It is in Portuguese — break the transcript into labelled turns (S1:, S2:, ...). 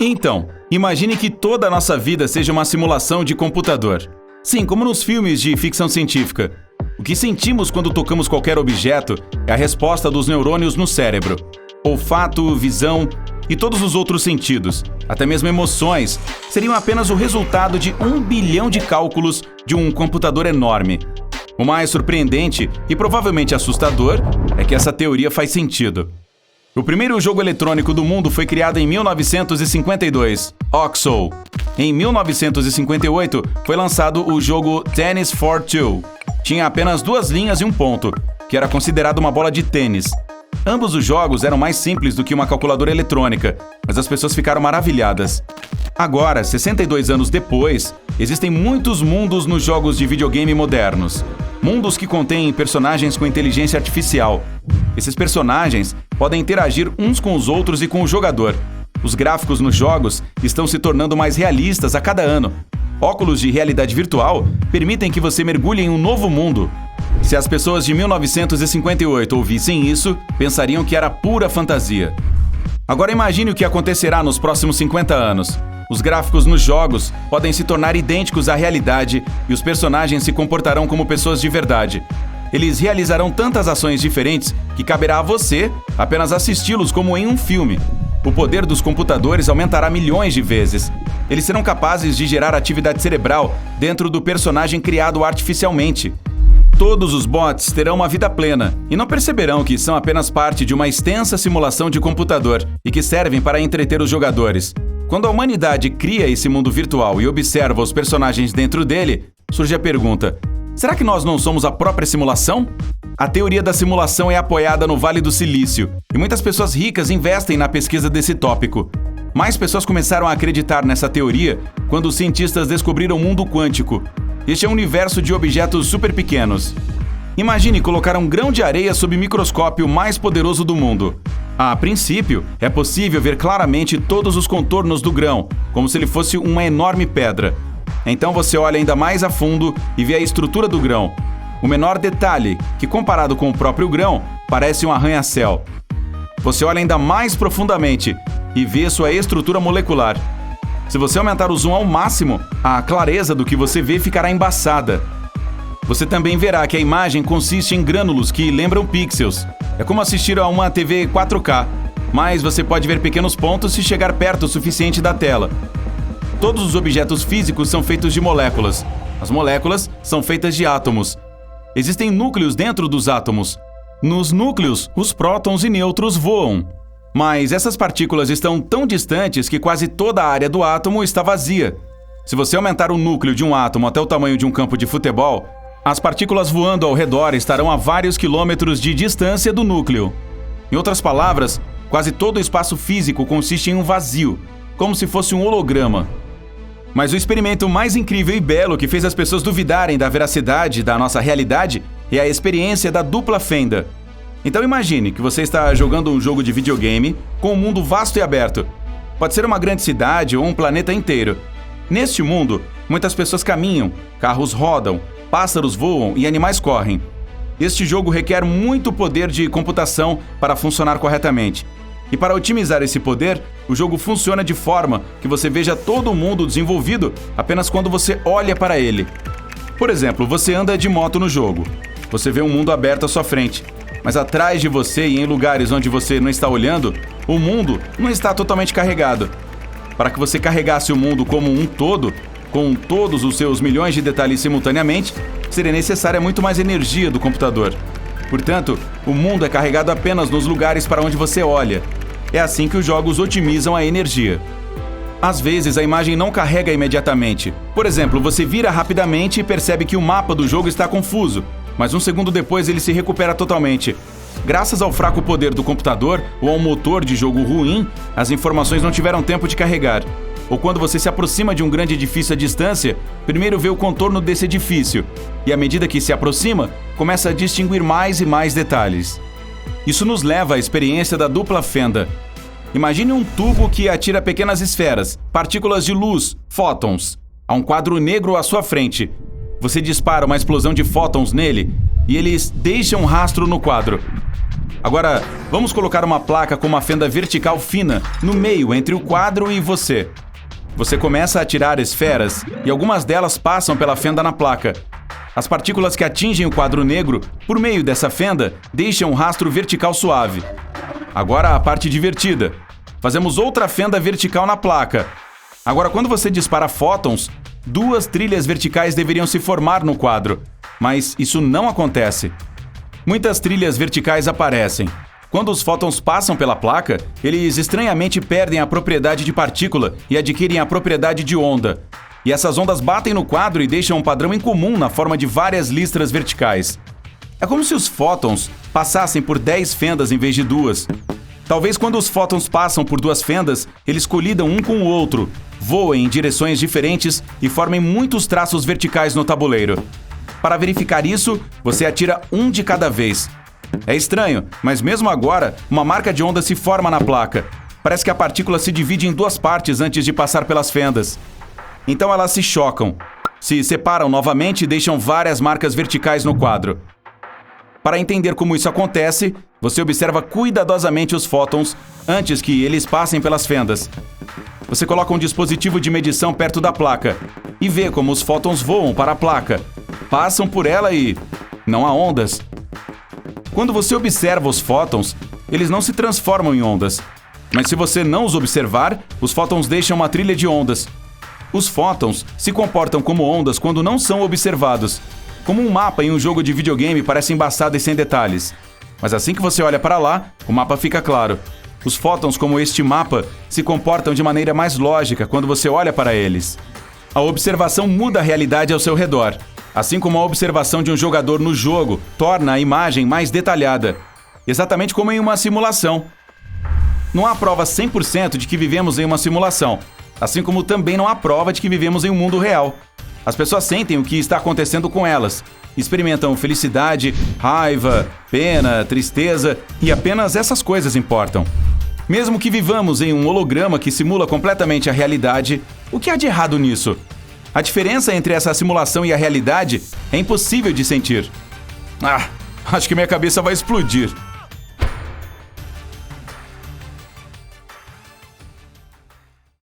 S1: Então, imagine que toda a nossa vida seja uma simulação de computador. Sim, como nos filmes de ficção científica. O que sentimos quando tocamos qualquer objeto é a resposta dos neurônios no cérebro. Olfato, visão e todos os outros sentidos, até mesmo emoções, seriam apenas o resultado de 1 bilhão de cálculos de um computador enorme. O mais surpreendente e provavelmente assustador é que essa teoria faz sentido. O primeiro jogo eletrônico do mundo foi criado em 1952, Oxo. Em 1958, foi lançado o jogo Tennis for Two. Tinha apenas 2 linhas e um ponto, que era considerado uma bola de tênis. Ambos os jogos eram mais simples do que uma calculadora eletrônica, mas as pessoas ficaram maravilhadas. Agora, 62 anos depois, existem muitos mundos nos jogos de videogame modernos. Mundos que contêm personagens com inteligência artificial. Esses personagens podem interagir uns com os outros e com o jogador. Os gráficos nos jogos estão se tornando mais realistas a cada ano. Óculos de realidade virtual permitem que você mergulhe em um novo mundo. Se as pessoas de 1958 ouvissem isso, pensariam que era pura fantasia. Agora imagine o que acontecerá nos próximos 50 anos. Os gráficos nos jogos podem se tornar idênticos à realidade e os personagens se comportarão como pessoas de verdade. Eles realizarão tantas ações diferentes que caberá a você apenas assisti-los como em um filme. O poder dos computadores aumentará milhões de vezes. Eles serão capazes de gerar atividade cerebral dentro do personagem criado artificialmente. Todos os bots terão uma vida plena e não perceberão que são apenas parte de uma extensa simulação de computador e que servem para entreter os jogadores. Quando a humanidade cria esse mundo virtual e observa os personagens dentro dele, surge a pergunta: será que nós não somos a própria simulação? A teoria da simulação é apoiada no Vale do Silício e muitas pessoas ricas investem na pesquisa desse tópico. Mais pessoas começaram a acreditar nessa teoria quando os cientistas descobriram o mundo quântico. Este é um universo de objetos super pequenos. Imagine colocar um grão de areia sob o microscópio mais poderoso do mundo. A princípio, é possível ver claramente todos os contornos do grão, como se ele fosse uma enorme pedra. Então você olha ainda mais a fundo e vê a estrutura do grão. O menor detalhe, que comparado com o próprio grão, parece um arranha-céu. Você olha ainda mais profundamente e vê sua estrutura molecular. Se você aumentar o zoom ao máximo, a clareza do que você vê ficará embaçada. Você também verá que a imagem consiste em grânulos que lembram pixels. É como assistir a uma TV 4K, mas você pode ver pequenos pontos se chegar perto o suficiente da tela. Todos os objetos físicos são feitos de moléculas. As moléculas são feitas de átomos. Existem núcleos dentro dos átomos. Nos núcleos, os prótons e nêutrons voam. Mas essas partículas estão tão distantes que quase toda a área do átomo está vazia. Se você aumentar o núcleo de um átomo até o tamanho de um campo de futebol, as partículas voando ao redor estarão a vários quilômetros de distância do núcleo. Em outras palavras, quase todo o espaço físico consiste em um vazio, como se fosse um holograma. Mas o experimento mais incrível e belo que fez as pessoas duvidarem da veracidade da nossa realidade é a experiência da dupla fenda. Então imagine que você está jogando um jogo de videogame com um mundo vasto e aberto. Pode ser uma grande cidade ou um planeta inteiro. Neste mundo, muitas pessoas caminham, carros rodam, pássaros voam e animais correm. Este jogo requer muito poder de computação para funcionar corretamente. E para otimizar esse poder, o jogo funciona de forma que você veja todo o mundo desenvolvido apenas quando você olha para ele. Por exemplo, você anda de moto no jogo. Você vê um mundo aberto à sua frente. Mas atrás de você e em lugares onde você não está olhando, o mundo não está totalmente carregado. Para que você carregasse o mundo como um todo, com todos os seus milhões de detalhes simultaneamente, seria necessária muito mais energia do computador. Portanto, o mundo é carregado apenas nos lugares para onde você olha. É assim que os jogos otimizam a energia. Às vezes, a imagem não carrega imediatamente. Por exemplo, você vira rapidamente e percebe que o mapa do jogo está confuso, mas um segundo depois ele se recupera totalmente. Graças ao fraco poder do computador ou ao motor de jogo ruim, as informações não tiveram tempo de carregar. Ou quando você se aproxima de um grande edifício à distância, primeiro vê o contorno desse edifício, e à medida que se aproxima, começa a distinguir mais e mais detalhes. Isso nos leva à experiência da dupla fenda. Imagine um tubo que atira pequenas esferas, partículas de luz, fótons, a um quadro negro à sua frente. Você dispara uma explosão de fótons nele e eles deixam um rastro no quadro. Agora, vamos colocar uma placa com uma fenda vertical fina no meio entre o quadro e você. Você começa a atirar esferas e algumas delas passam pela fenda na placa. As partículas que atingem o quadro negro, por meio dessa fenda, deixam um rastro vertical suave. Agora a parte divertida. Fazemos outra fenda vertical na placa. Agora, quando você dispara fótons, 2 trilhas verticais deveriam se formar no quadro, mas isso não acontece. Muitas trilhas verticais aparecem. Quando os fótons passam pela placa, eles estranhamente perdem a propriedade de partícula e adquirem a propriedade de onda. E essas ondas batem no quadro e deixam um padrão incomum na forma de várias listras verticais. É como se os fótons passassem por 10 fendas em vez de 2. Talvez quando os fótons passam por 2 fendas, eles colidam um com o outro, voem em direções diferentes e formem muitos traços verticais no tabuleiro. Para verificar isso, você atira um de cada vez. É estranho, mas mesmo agora, uma marca de onda se forma na placa. Parece que a partícula se divide em 2 partes antes de passar pelas fendas. Então elas se chocam, se separam novamente e deixam várias marcas verticais no quadro. Para entender como isso acontece, você observa cuidadosamente os fótons antes que eles passem pelas fendas. Você coloca um dispositivo de medição perto da placa e vê como os fótons voam para a placa, passam por ela e não há ondas. Quando você observa os fótons, eles não se transformam em ondas. Mas se você não os observar, os fótons deixam uma trilha de ondas. Os fótons se comportam como ondas quando não são observados. Como um mapa em um jogo de videogame parece embaçado e sem detalhes. Mas assim que você olha para lá, o mapa fica claro. Os fótons, como este mapa, se comportam de maneira mais lógica quando você olha para eles. A observação muda a realidade ao seu redor, assim como a observação de um jogador no jogo torna a imagem mais detalhada, exatamente como em uma simulação. Não há prova 100% de que vivemos em uma simulação, assim como também não há prova de que vivemos em um mundo real. As pessoas sentem o que está acontecendo com elas, experimentam felicidade, raiva, pena, tristeza e apenas essas coisas importam. Mesmo que vivamos em um holograma que simula completamente a realidade, o que há de errado nisso? A diferença entre essa simulação e a realidade é impossível de sentir. Acho que minha cabeça vai explodir.